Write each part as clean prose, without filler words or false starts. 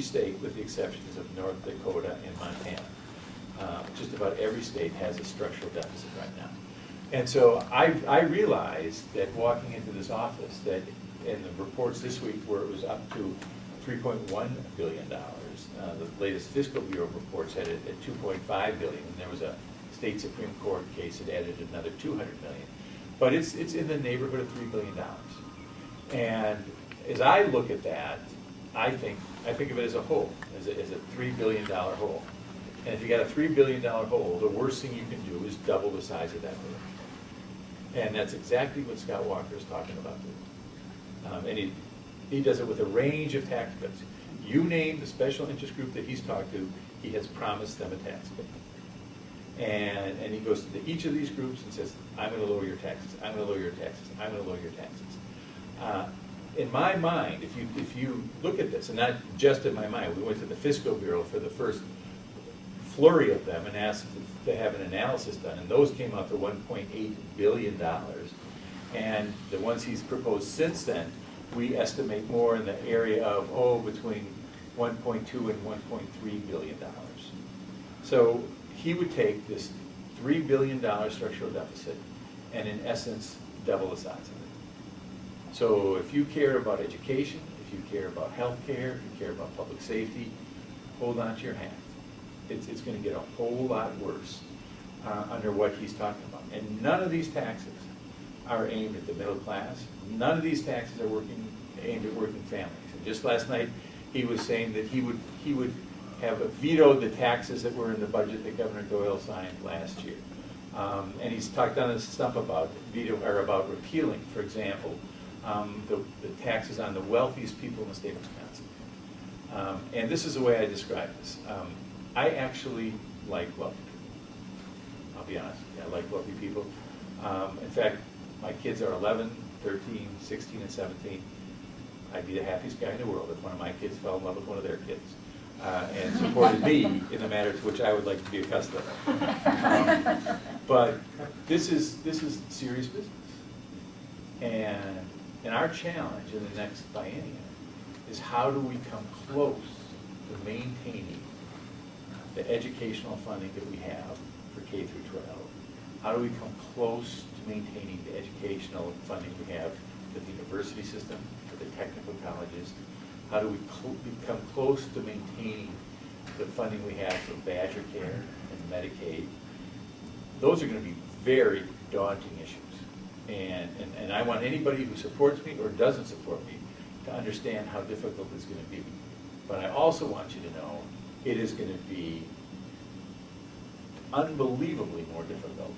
state, with the exceptions of North Dakota and Montana. Just about every state has a structural deficit right now. And so I realized that walking into this office, that in the reports this week where it was up to $3.1 billion, the latest fiscal bureau reports had it at $2.5 billion, and there was a state Supreme Court case that added another $200 million. But it's in the neighborhood of $3 billion. And as I look at that, I think of it as a whole, as a $3 billion hole. And if you got a $3 billion hole, the worst thing you can do is double the size of that hole. And that's exactly what Scott Walker is talking about doing. And he does it with a range of tax cuts. You name the special interest group that he's talked to, he has promised them a tax cut. And he goes to each of these groups and says, I'm going to lower your taxes, I'm going to lower your taxes, I'm going to lower your taxes. In my mind, if you look at this, and not just in my mind, we went to the Fiscal Bureau for the first flurry of them and asked to have an analysis done, and those came out to $1.8 billion. And the ones he's proposed since then, we estimate more in the area of, between $1.2 and $1.3 billion. So he would take this $3 billion structural deficit and in essence double the size of it. So if you care about education, if you care about health care, if you care about public safety, hold on to your hat. It's going to get a whole lot worse under what he's talking about. And none of these taxes are aimed at the middle class. None of these taxes are aimed at working families. And just last night, he was saying that he would have vetoed the taxes that were in the budget that Governor Doyle signed last year. And he's talked on his stump about about repealing, for example, the taxes on the wealthiest people in the state of Wisconsin. And this is the way I describe this. I actually like wealthy people. I'll be honest. I like wealthy people. In fact, my kids are 11, 13, 16, and 17. I'd be the happiest guy in the world if one of my kids fell in love with one of their kids and supported me in the manner to which I would like to be accustomed. But this is serious business. And our challenge in the next biennium is how do we come close to maintaining the educational funding that we have for K through 12? How do we come close to maintaining the educational funding we have for the university system, for the technical colleges? How do we become close to maintaining the funding we have for Badger Care and Medicaid? Those are going to be very daunting issues. And I want anybody who supports me or doesn't support me to understand how difficult it's going to be. But I also want you to know it is going to be unbelievably more difficult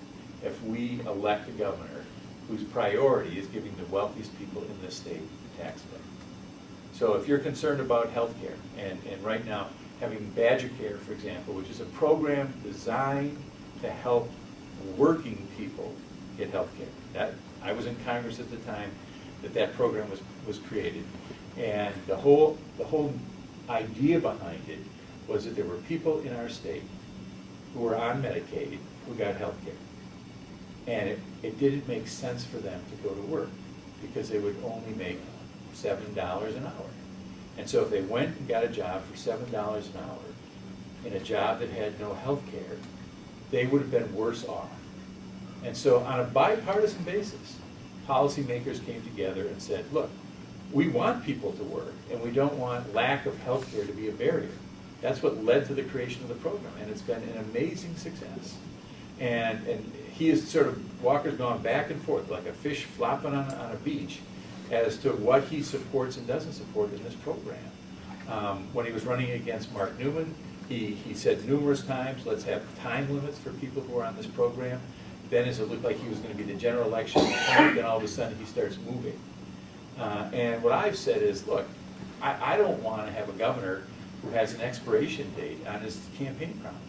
if we elect a governor whose priority is giving the wealthiest people in this state the tax cut. So if you're concerned about health care, and right now having Badger Care, for example, which is a program designed to help working people get health care. I was in Congress at the time that program was created. And the whole idea behind it was that there were people in our state who were on Medicaid who got health care. And it didn't make sense for them to go to work because they would only make $7 an hour. And so if they went and got a job for $7 an hour in a job that had no health care, they would have been worse off. And so on a bipartisan basis, policymakers came together and said, look, we want people to work, and we don't want lack of health care to be a barrier. That's what led to the creation of the program, and it's been an amazing success. And he is Walker's gone back and forth like a fish flopping on a beach as to what he supports and doesn't support in this program. When he was running against Mark Newman, he said numerous times, let's have time limits for people who are on this program. Then as it looked like he was going to be the general election, then all of a sudden he starts moving. And what I've said is, look, I don't want to have a governor who has an expiration date on his campaign promises.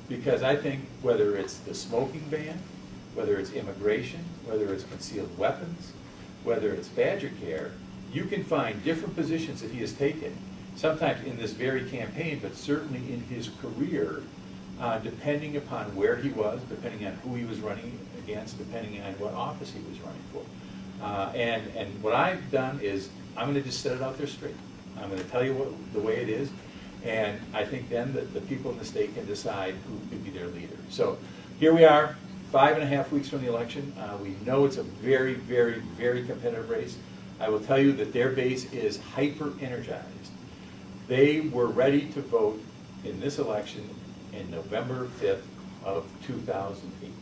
Because I think whether it's the smoking ban, whether it's immigration, whether it's concealed weapons, whether it's Badger Care, you can find different positions that he has taken, sometimes in this very campaign, but certainly in his career, depending upon where he was, depending on who he was running against, depending on what office he was running for. And what I've done is I'm going to just set it out there straight. I'm going to tell you the way it is, and I think then that the people in the state can decide who could be their leader. So here we are, 5.5 weeks from the election. We know it's a very, very, very competitive race. I will tell you that their base is hyper-energized. They were ready to vote in this election in November 5th of 2008.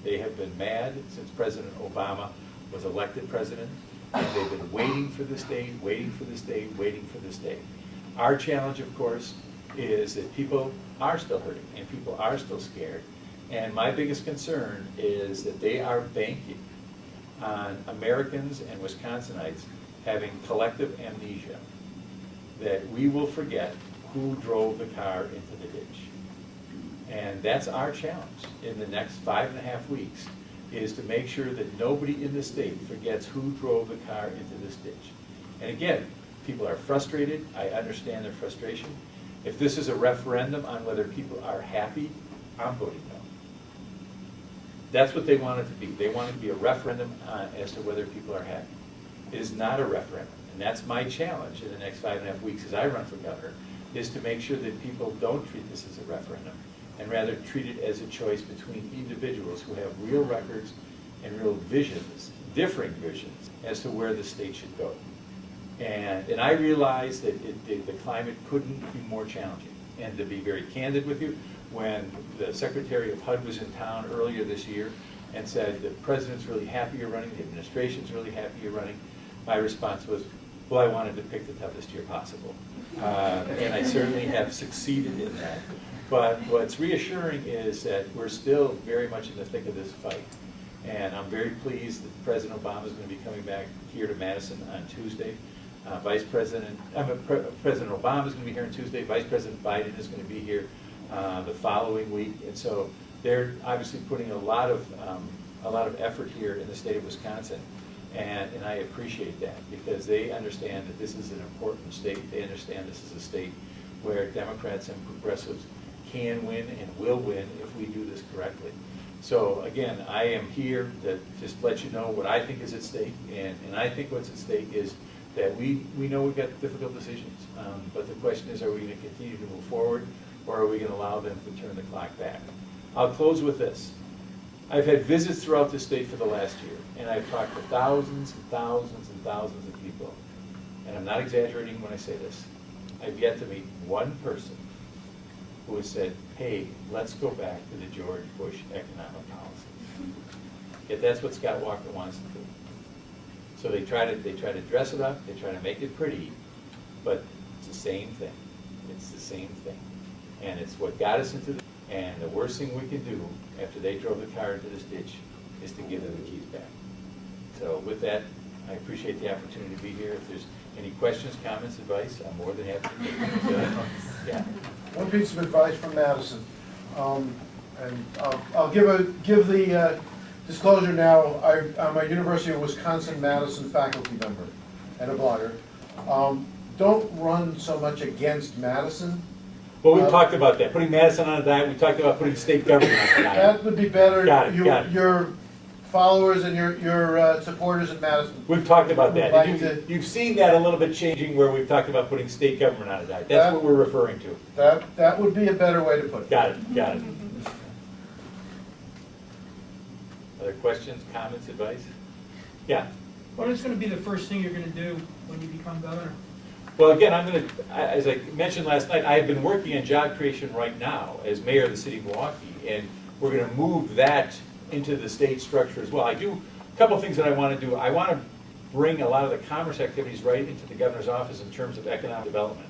They have been mad since President Obama was elected president, and they've been waiting for this day, waiting for this day, waiting for this day. Our challenge, of course, is that people are still hurting and people are still scared. And my biggest concern is that they are banking on Americans and Wisconsinites having collective amnesia, that we will forget who drove the car into the ditch. And that's our challenge in the next 5.5 weeks, is to make sure that nobody in the state forgets who drove the car into this ditch. And again, people are frustrated. I understand their frustration. If this is a referendum on whether people are happy, I'm voting no. That's what they want it to be. They want it to be a referendum as to whether people are happy. It is not a referendum. And that's my challenge in the next 5.5 weeks as I run for governor, is to make sure that people don't treat this as a referendum, and rather treat it as a choice between individuals who have real records and real visions, differing visions, as to where the state should go. And I realize that the climate couldn't be more challenging. And to be very candid with you, when the Secretary of HUD was in town earlier this year and said the president's really happy you're running, the administration's really happy you're running, my response was, well, I wanted to pick the toughest year possible. And I certainly have succeeded in that. But what's reassuring is that we're still very much in the thick of this fight. And I'm very pleased that President Obama is going to be coming back here to Madison on Tuesday. President Obama is going to be here on Tuesday. Vice President Biden is going to be here the following week. And so they're obviously putting a lot of effort here in the state of Wisconsin. And I appreciate that, because they understand that this is an important state. They understand this is a state where Democrats and progressives can win and will win if we do this correctly. So again, I am here to just let you know what I think is at stake, and I think what's at stake is that we know we've got difficult decisions, but the question is, are we going to continue to move forward, or are we going to allow them to turn the clock back? I'll close with this. I've had visits throughout the state for the last year, and I've talked to thousands and thousands and thousands of people, and I'm not exaggerating when I say this. I've yet to meet one person who has said, hey, let's go back to the George Bush economic policies. Yet that's what Scott Walker wants to do. So they try to dress it up, they try to make it pretty, but it's the same thing. It's the same thing. And it's what got us into the, and the worst thing we can do after they drove the car into this ditch is to give them the keys back. So with that, I appreciate the opportunity to be here. If there's any questions, comments, advice, I'm more than happy to take them. Yeah. One piece of advice from Madison, and I'll give the disclosure now. I'm a University of Wisconsin-Madison faculty member and a blogger. Don't run so much against Madison. Well, we've talked about that, putting Madison on a diet. We talked about putting state government on a diet. That would be better. Got it. Your followers and your supporters in Madison. We've talked about that. Like you've seen that a little bit changing, where we've talked about putting state government on a diet. That's what we're referring to. That would be a better way to put it. Got it. Other questions, comments, advice? Yeah. What is going to be the first thing you're going to do when you become governor? Well, again, I'm going to, as I mentioned last night, I have been working on job creation right now as mayor of the city of Milwaukee, and we're going to move that into the state structure as well. I do a couple things that I want to do. I want to bring a lot of the commerce activities right into the governor's office in terms of economic development,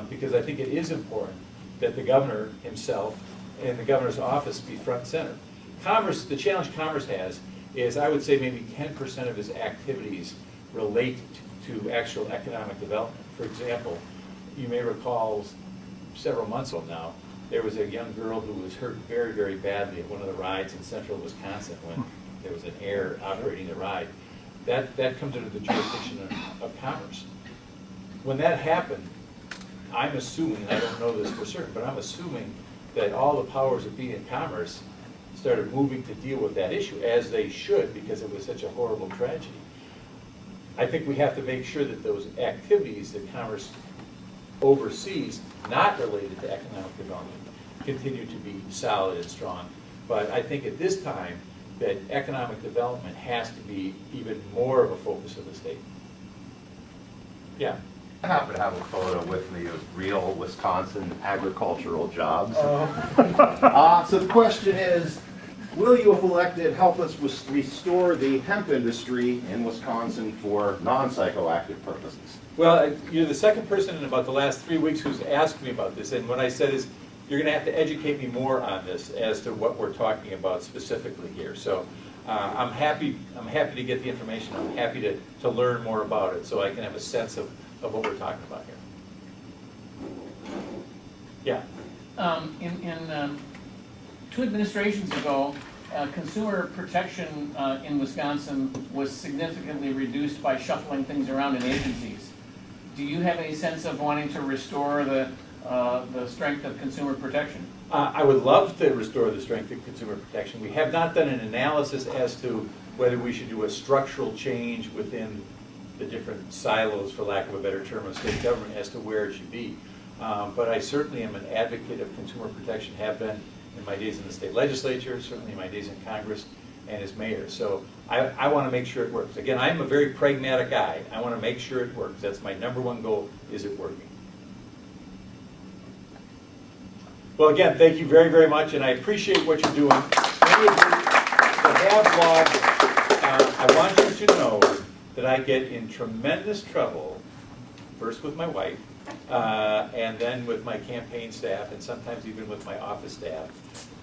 because I think it is important that the governor himself and the governor's office be front and center. Commerce, the challenge commerce has is, I would say, maybe 10% of his activities relate to actual economic development. For example, you may recall several months ago now, there was a young girl who was hurt very, very badly at one of the rides in central Wisconsin when there was an error operating the ride. That comes under the jurisdiction of commerce. When that happened, I'm assuming, I don't know this for certain, but I'm assuming that all the powers that be in commerce started moving to deal with that issue, as they should, because it was such a horrible tragedy. I think we have to make sure that those activities that Commerce oversees, not related to economic development, continue to be solid and strong. But I think at this time that economic development has to be even more of a focus of the state. Yeah. I happen to have a photo with me of real Wisconsin agricultural jobs. So the question is, will you, if elected, help us restore the hemp industry in Wisconsin for non-psychoactive purposes? Well, you're the second person in about the last 3 weeks who's asked me about this, and what I said is, you're going to have to educate me more on this as to what we're talking about specifically here. So I'm happy to get the information. I'm happy to learn more about it so I can have a sense of what we're talking about here. Yeah. 2 administrations ago, consumer protection in Wisconsin was significantly reduced by shuffling things around in agencies. Do you have any sense of wanting to restore the strength of consumer protection? I would love to restore the strength of consumer protection. We have not done an analysis as to whether we should do a structural change within the different silos, for lack of a better term, of state government as to where it should be. But I certainly am an advocate of consumer protection, have been in my days in the state legislature, certainly in my days in Congress, and as mayor. So I want to make sure it works. Again, I'm a very pragmatic guy. I want to make sure it works. That's my #1 goal, is it working? Well, again, thank you very, very much, and I appreciate what you're doing. Many of you that have blogged, I want you to know that I get in tremendous trouble, first with my wife, and then with my campaign staff, and sometimes even with my office staff,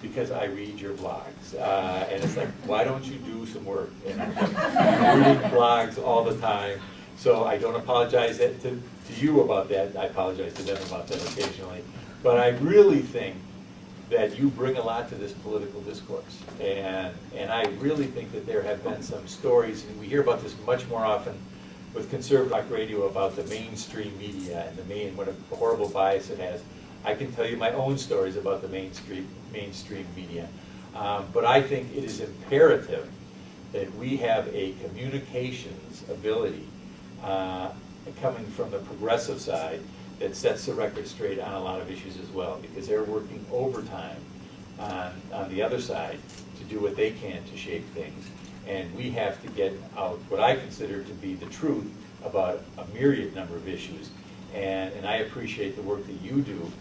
because I read your blogs. And it's like, why don't you do some work? And I'm reading blogs all the time, so I don't apologize to you about that. I apologize to them about that occasionally. But I really think that you bring a lot to this political discourse. And I really think that there have been some stories, and we hear about this much more often with conservative talk radio, about the mainstream media and what a horrible bias it has. I can tell you my own stories about the mainstream media. But I think it is imperative that we have a communications ability coming from the progressive side that sets the record straight on a lot of issues as well, because they're working overtime on the other side to do what they can to shape things. And we have to get out what I consider to be the truth about a myriad number of issues. And I appreciate the work that you do.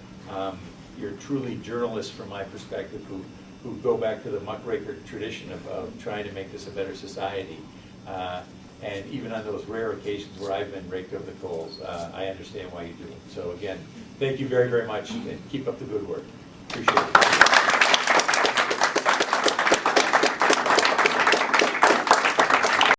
You're truly journalists from my perspective who go back to the muckraker tradition of trying to make this a better society. And even on those rare occasions where I've been raked over the coals, I understand why you do it. So again, thank you very, very much, and keep up the good work. Appreciate it.